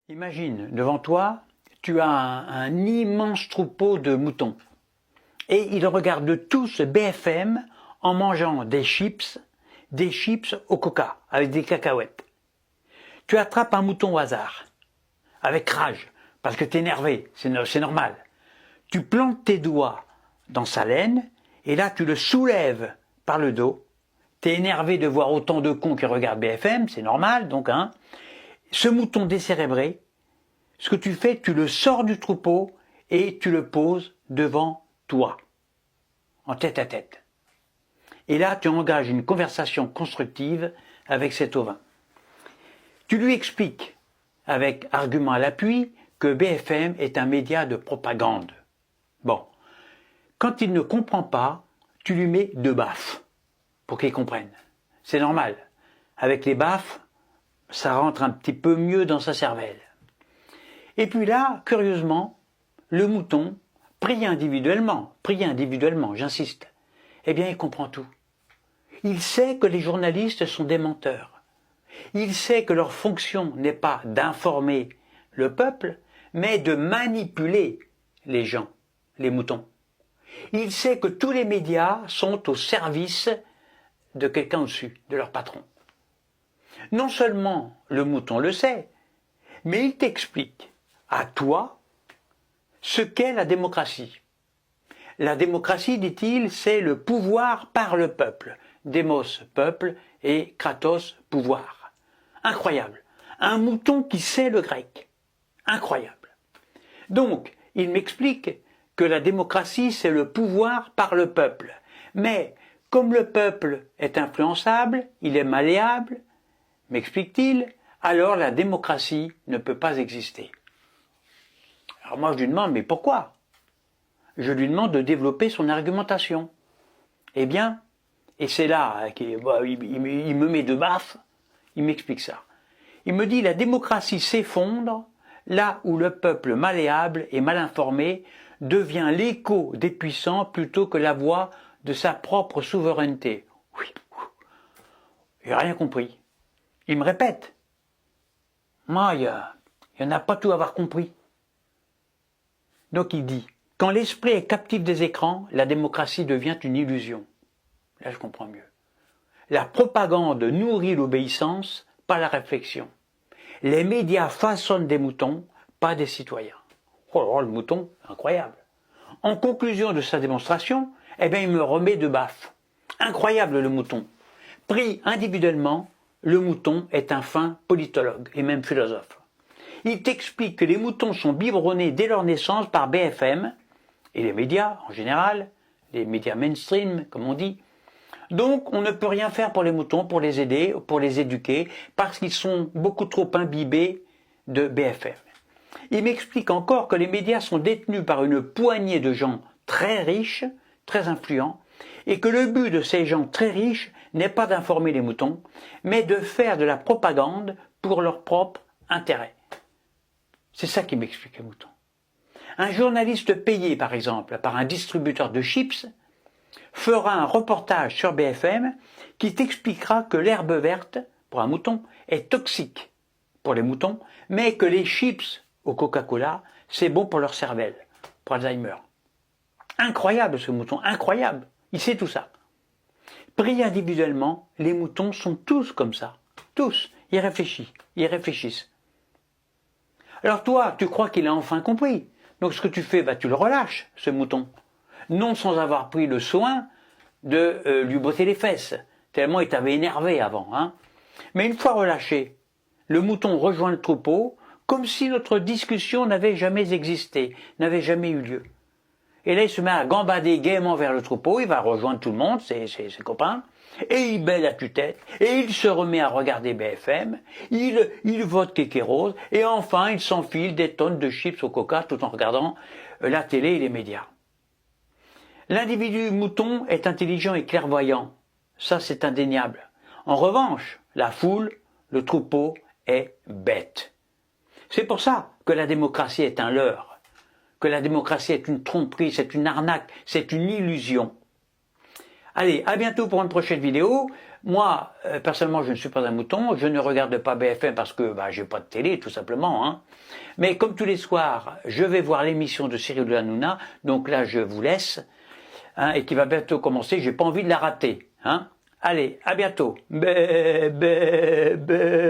Imagine, devant toi, tu as un immense troupeau de moutons. Et ils regardent tous BFM en mangeant des chips au coca, avec des cacahuètes. Tu attrapes un mouton au hasard, avec rage, parce que tu es énervé, c'est normal. Tu plantes tes doigts dans sa laine, et là tu le soulèves par le dos. Tu es énervé de voir autant de cons qui regardent BFM, c'est normal, donc hein. Ce mouton décérébré, ce que tu fais, tu le sors du troupeau et tu le poses devant toi, en tête à tête. Et là, tu engages une conversation constructive avec cet ovin. Tu lui expliques, avec argument à l'appui, que BFM est un média de propagande. Bon, quand il ne comprend pas, tu lui mets 2 baffes pour qu'il comprenne. C'est normal. Avec les baffes, ça rentre un petit peu mieux dans sa cervelle. Et puis là, curieusement, le mouton, pris individuellement, j'insiste, eh bien il comprend tout. Il sait que les journalistes sont des menteurs. Il sait que leur fonction n'est pas d'informer le peuple, mais de manipuler les gens, les moutons. Il sait que tous les médias sont au service de quelqu'un au-dessus, de leur patron. Non seulement le mouton le sait, mais il t'explique à toi ce qu'est la démocratie. La démocratie, dit-il, c'est le pouvoir par le peuple. Démos, peuple, et kratos, pouvoir. Incroyable. Un mouton qui sait le grec. Incroyable. Donc, il m'explique que la démocratie, c'est le pouvoir par le peuple. Mais, comme le peuple est influençable, il est malléable, m'explique-t-il, alors la démocratie ne peut pas exister. Alors moi je lui demande, mais pourquoi? Je lui demande de développer son argumentation. Eh bien, et c'est là qu'il me met 2 baffes, il m'explique ça. Il me dit, la démocratie s'effondre là où le peuple malléable et mal informé devient l'écho des puissants plutôt que la voix de sa propre souveraineté. Oui, il n'a rien compris. Il me répète. Moi, il n'y en a pas tout à avoir compris. Donc il dit, quand l'esprit est captif des écrans, la démocratie devient une illusion. Là je comprends mieux. La propagande nourrit l'obéissance, pas la réflexion. Les médias façonnent des moutons, pas des citoyens. Oh, le mouton, incroyable. En conclusion de sa démonstration, eh bien il me remet 2 baffes. Incroyable le mouton. Pris individuellement, le mouton est un fin politologue et même philosophe. Il t'explique que les moutons sont biberonnés dès leur naissance par BFM, et les médias en général, les médias mainstream comme on dit. Donc on ne peut rien faire pour les moutons, pour les aider, pour les éduquer, parce qu'ils sont beaucoup trop imbibés de BFM. Il m'explique encore que les médias sont détenus par une poignée de gens très riches, très influents, et que le but de ces gens très riches n'est pas d'informer les moutons, mais de faire de la propagande pour leur propre intérêt. C'est ça qui m'explique le mouton. Un journaliste payé, par exemple, par un distributeur de chips, fera un reportage sur BFM qui t'expliquera que l'herbe verte, pour un mouton, est toxique pour les moutons, mais que les chips au Coca-Cola, c'est bon pour leur cervelle, pour Alzheimer. Incroyable ce mouton, incroyable. Il sait tout ça. Pris individuellement, les moutons sont tous comme ça. Tous. Ils réfléchissent. Alors toi, tu crois qu'il a enfin compris. Donc ce que tu fais, tu le relâches, ce mouton. Non sans avoir pris le soin de lui botter les fesses, tellement il t'avait énervé avant. Hein. Mais une fois relâché, le mouton rejoint le troupeau, comme si notre discussion n'avait jamais existé, n'avait jamais eu lieu. Et là, il se met à gambader gaiement vers le troupeau, il va rejoindre tout le monde, ses copains, et il bêle à tue-tête, et il se remet à regarder BFM, il vote Kéké Rose, et enfin, il s'enfile des tonnes de chips au coca tout en regardant la télé et les médias. L'individu mouton est intelligent et clairvoyant, ça c'est indéniable. En revanche, la foule, le troupeau, est bête. C'est pour ça que la démocratie est un leurre, que la démocratie est une tromperie, c'est une arnaque, c'est une illusion. Allez, à bientôt pour une prochaine vidéo. Moi, personnellement, je ne suis pas un mouton, je ne regarde pas BFM parce que j'ai pas de télé, tout simplement. Hein. Mais comme tous les soirs, je vais voir l'émission de Cyril Hanouna, donc là, je vous laisse, hein, et qui va bientôt commencer, j'ai pas envie de la rater. Hein. Allez, à bientôt. Bé, bé, bé.